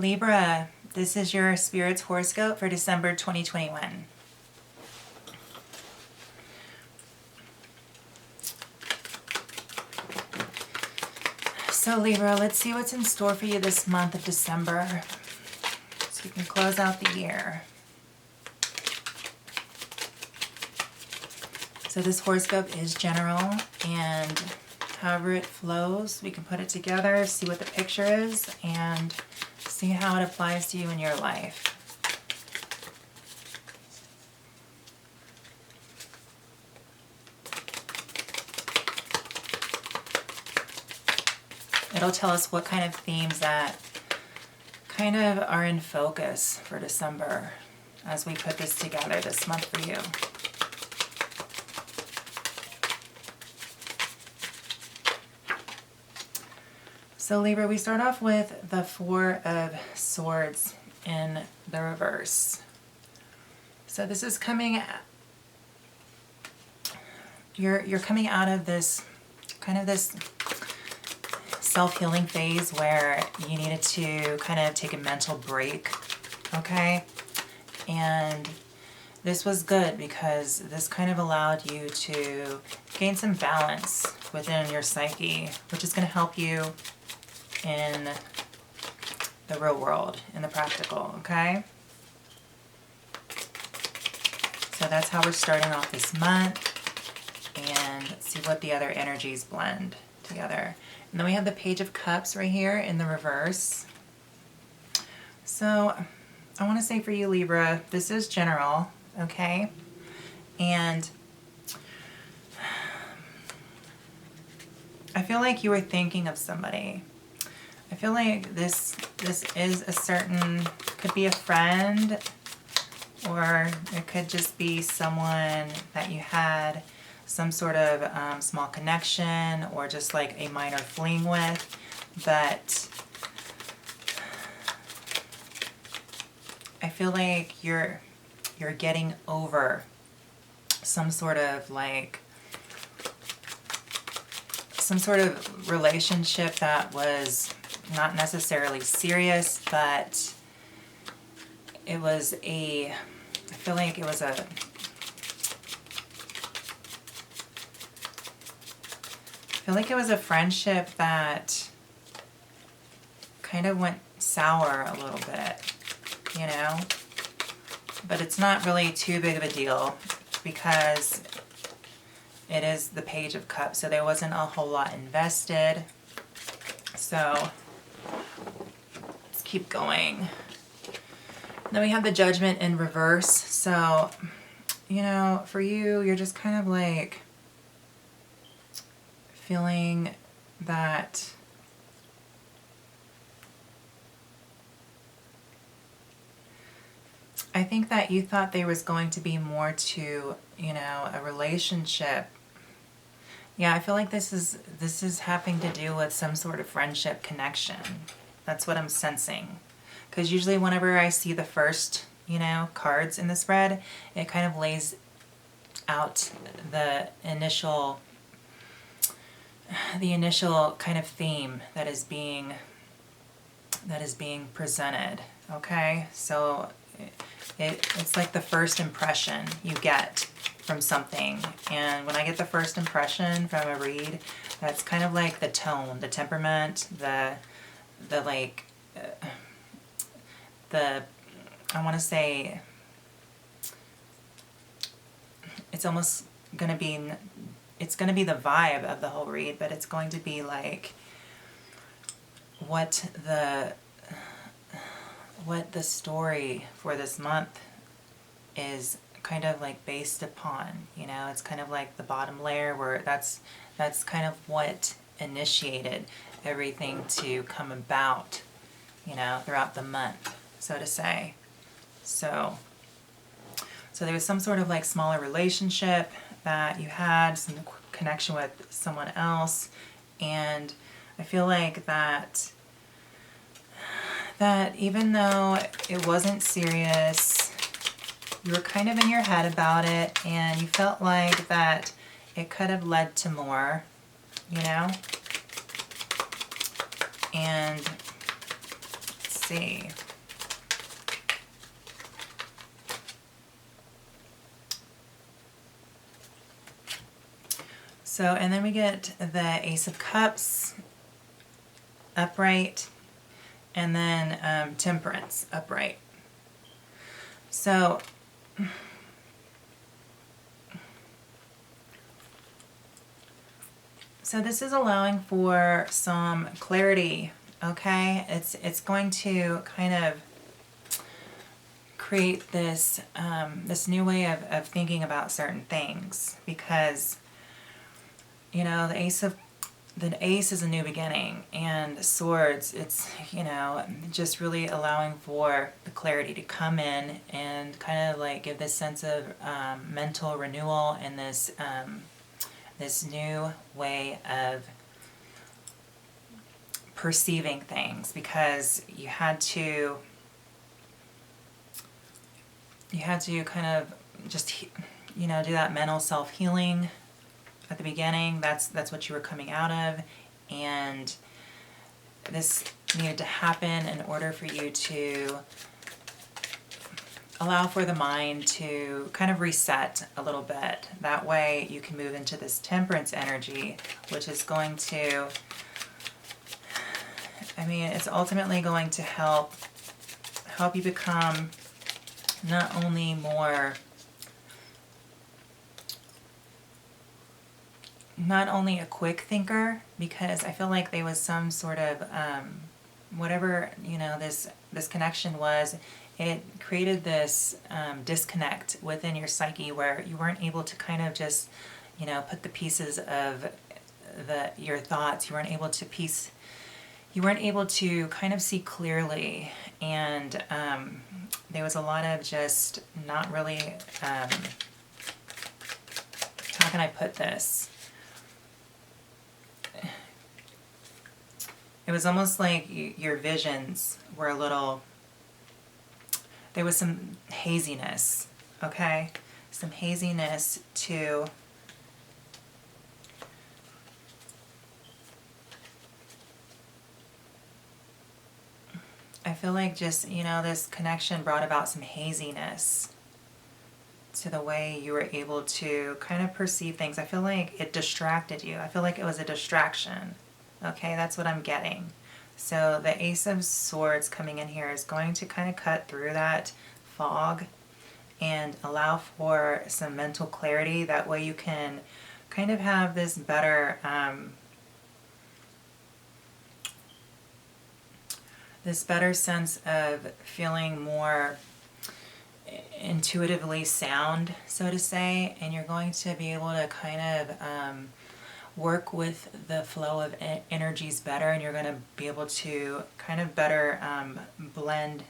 Libra, this is your Spirit's horoscope for December 2021. So Libra, let's see what's in store for you this month of December, so we can close out the year. So this horoscope is general, and however it flows, we can put it together, see what the picture is, and see how it applies to you in your life. It'll tell us what kind of themes that kind of are in focus for December as we put this together this month for you. So Libra, we start off with the Four of Swords in the reverse. So this is coming, you're coming out of this kind of this self-healing phase where you needed to kind of take a mental break, okay? And this was good because this kind of allowed you to gain some balance within your psyche, which is going to help you in the real world, in the practical, okay? So that's how we're starting off this month, and let's see what the other energies blend together. And then we have the Page of Cups right here in the reverse. So I want to say for you, Libra, this is general, okay? And I feel like you were thinking of somebody. I feel like this is a certain, could be a friend, or it could just be someone that you had some sort of small connection or just like a minor fling with, but I feel like you're getting over some sort of relationship that was not necessarily serious, but it was I feel like it was a friendship that kind of went sour a little bit, you know? But it's not really too big of a deal because it is the Page of Cups, so there wasn't a whole lot invested. So let's keep going. Then we have the Judgment in reverse. So, you know, for you, you're just kind of like feeling that I think that you thought there was going to be more to, you know, a relationship. Yeah, I feel like this is having to do with some sort of friendship connection. That's what I'm sensing. Because usually whenever I see the first, you know, cards in the spread, it kind of lays out the initial kind of theme that is being presented, okay? So it's like the first impression you get from something, and when I get the first impression from a read, that's kind of like the tone, the temperament, I want to say it's almost going to be, it's going to be the vibe of the whole read, but it's going to be like what the story for this month is kind of like based upon, you know. It's kind of like the bottom layer where that's kind of what initiated everything to come about, you know, throughout the month, so to say. So there was some sort of like smaller relationship that you had, some connection with someone else, and I feel like that even though it wasn't serious, you were kind of in your head about it, and you felt like that it could have led to more, you know? And let's see. So, and then we get the Ace of Cups upright, and then Temperance upright. So, this is allowing for some clarity, okay? It's going to kind of create this this new way of thinking about certain things, because you know, the ace is a new beginning, and swords, it's, you know, just really allowing for the clarity to come in and kind of like give this sense of mental renewal and this this new way of perceiving things, because you had to kind of just, you know, do that mental self-healing at the beginning. That's what you were coming out of, and this needed to happen in order for you to allow for the mind to kind of reset a little bit. That way you can move into this Temperance energy, which is going to, I mean, it's ultimately going to help you become not only a quick thinker, because I feel like there was some sort of whatever, you know, this connection was, it created this disconnect within your psyche where you weren't able to kind of just, you know, put the pieces of your thoughts. You weren't able to kind of see clearly, and there was a lot of just not really, how can I put this? It was almost like your visions were a little, there was some haziness, okay? Some haziness to I feel like just, you know, this connection brought about some haziness to the way you were able to kind of perceive things. I feel like it distracted you. I feel like it was a distraction. Okay, that's what I'm getting. So the Ace of Swords coming in here is going to kind of cut through that fog and allow for some mental clarity. That way you can kind of have this better sense of feeling more intuitively sound, so to say, and you're going to be able to kind of work with the flow of energies better, and you're going to be able to kind of better blend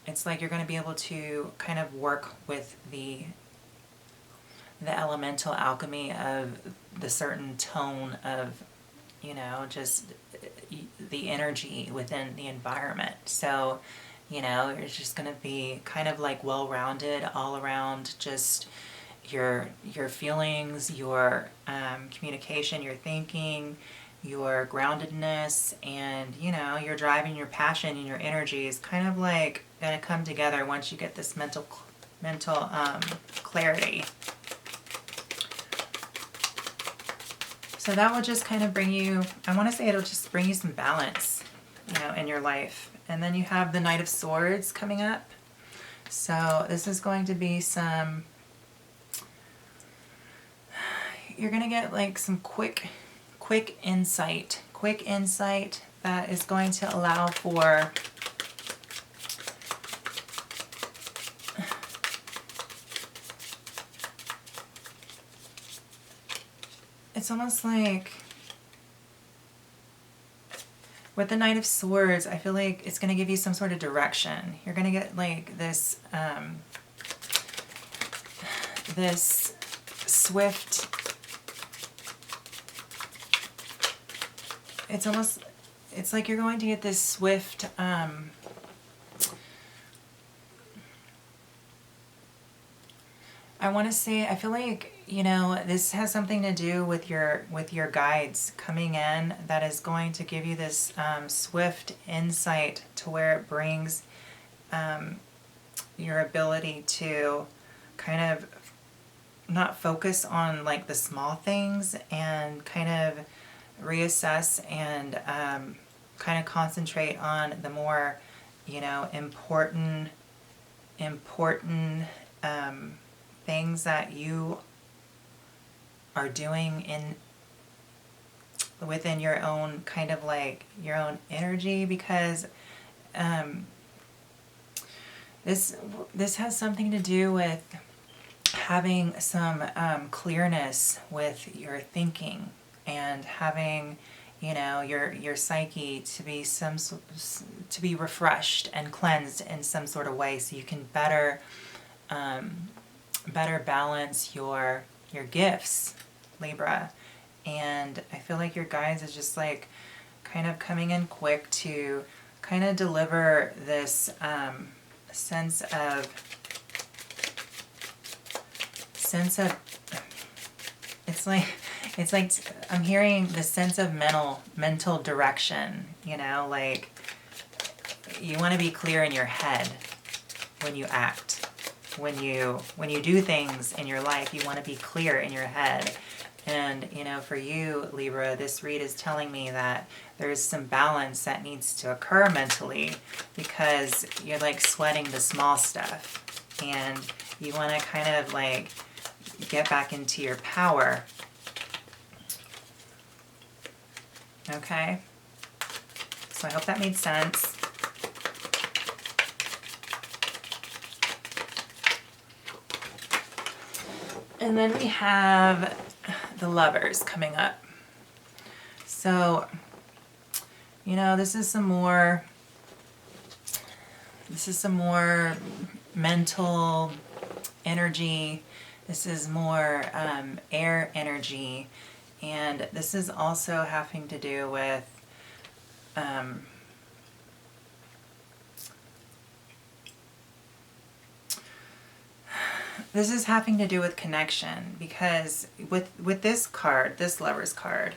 it's like you're going to be able to kind of work with the elemental alchemy of the certain tone of, you know, just the energy within the environment. So, you know, it's just going to be kind of like well-rounded all around, just your feelings, your communication, your thinking, your groundedness, and, you know, your drive and your passion and your energy is kind of like going to come together once you get this mental clarity. So that will just kind of bring you, I want to say it'll just bring you some balance, you know, in your life. And then you have the Knight of Swords coming up. So this is going to be some, you're going to get like some quick insight that is going to allow for it's almost like with the Knight of Swords, I feel like it's going to give you some sort of direction. You're going to get like this this swift, it's like you're going to get this swift I want to say, I feel like, this has something to do with your guides coming in, that is going to give you this swift insight to where it brings your ability to kind of not focus on like the small things and kind of reassess and kind of concentrate on the more, important things that you are doing within your own kind of like your own energy, because this has something to do with having some clearness with your thinking, and having your psyche to be refreshed and cleansed in some sort of way, so you can better balance your gifts, Libra. And I feel like your guides is just like kind of coming in quick to kind of deliver this sense of it's like I'm hearing the sense of mental direction, like you want to be clear in your head when you act. When you do things in your life, you want to be clear in your head. And, for you, Libra, this read is telling me that there's some balance that needs to occur mentally, because you're like sweating the small stuff. And you want to kind of like get back into your power. Okay? So I hope that made sense. And then we have the Lovers coming up. So, this is some more mental energy. This is more air energy. And this is also having to do with connection, because with this card, this Lover's card,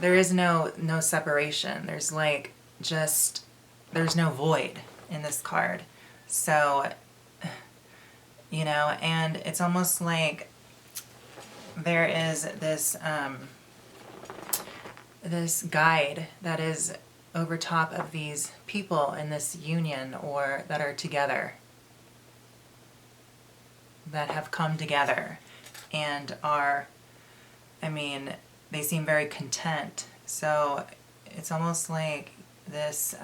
there is no separation. There's like there's no void in this card. So, and it's almost like there is this this guide that is over top of these people in this union, or that are together, that have come together and are, they seem very content. So it's almost like this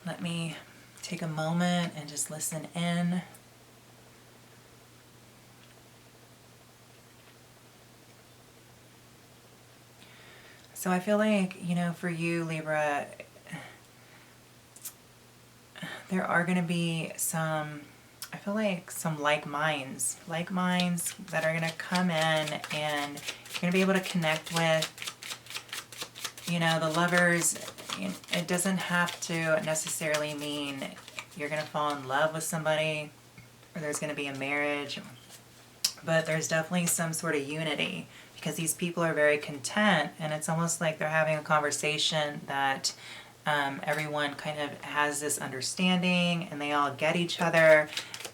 let me take a moment and just listen in. So I feel like, for you, Libra, there are going to be some like minds that are going to come in, and you're going to be able to connect with, the Lovers. It doesn't have to necessarily mean you're going to fall in love with somebody, or there's going to be a marriage, but there's definitely some sort of unity, because these people are very content, and it's almost like they're having a conversation that everyone kind of has this understanding, and they all get each other.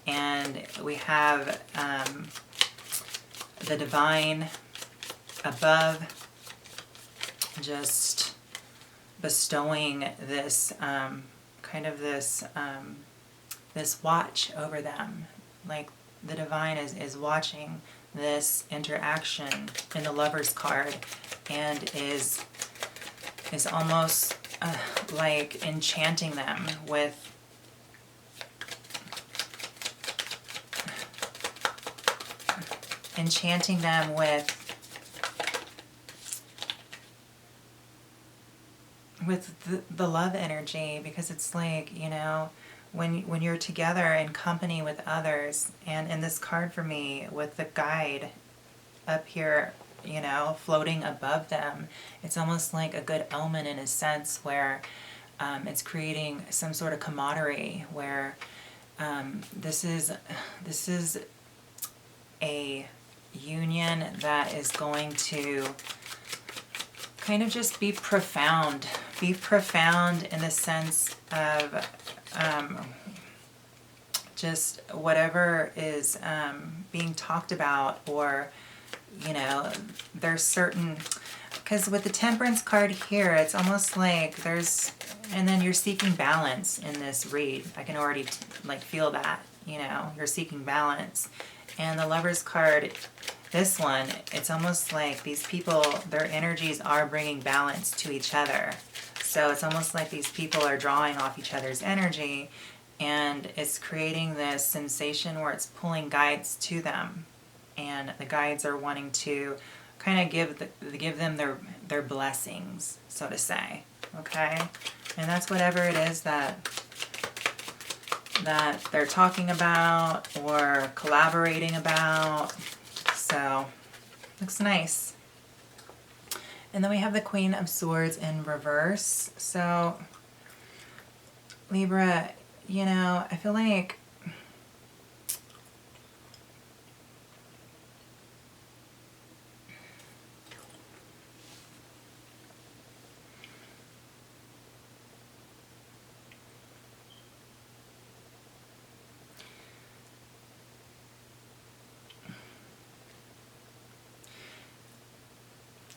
And we have the divine above just bestowing this this watch over them. Like the divine is watching this interaction in the Lover's card, and is almost like enchanting them with the love energy, because it's like, when you're together in company with others. And in this card for me, with the guide up here you know, floating above them. It's almost like a good omen in a sense where it's creating some sort of camaraderie where this is a union that is going to kind of just be profound in the sense of just whatever is being talked about, or, you know, there's certain, because with the Temperance card here, it's almost like there's, and then you're seeking balance in this read. I can already like feel that, you know, you're seeking balance. And the Lovers card, this one, it's almost like these people, their energies are bringing balance to each other. So it's almost like these people are drawing off each other's energy, and it's creating this sensation where it's pulling guides to them. And the guides are wanting to kind of give them their blessings, so to say. Okay? And that's whatever it is that they're talking about or collaborating about. So, looks nice. And then we have the Queen of Swords in reverse. So, Libra, you know, I feel like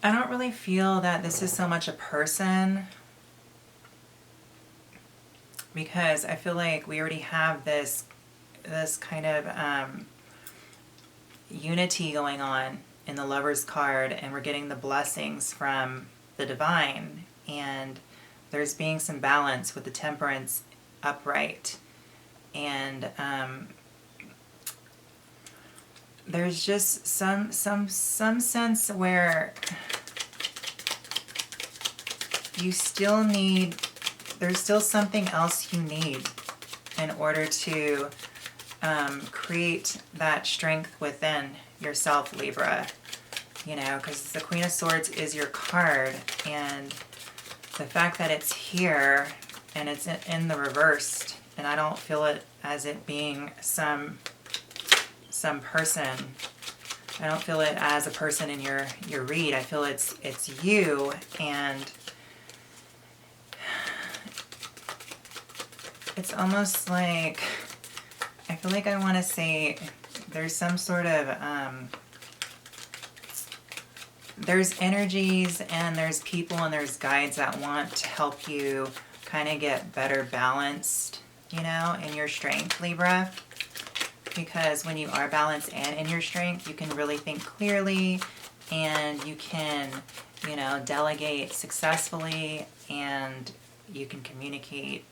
I don't really feel that this is so much a person, because I feel like we already have this kind of unity going on in the Lovers card, and we're getting the blessings from the divine, and there's being some balance with the Temperance upright, and there's just some sense where you still need, there's still something else you need in order to create that strength within yourself, Libra. You know, because the Queen of Swords is your card, and the fact that it's here and it's in the reversed, and I don't feel it as it being some person. I don't feel it as a person in your read. I feel it's you, and it's almost like, I feel like I want to say there's some sort of there's energies and there's people and there's guides that want to help you kind of get better balanced, you know, in your strength, Libra. Because when you are balanced and in your strength, you can really think clearly, and you can, you know, delegate successfully, and you can communicate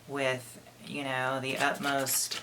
with, you know, the utmost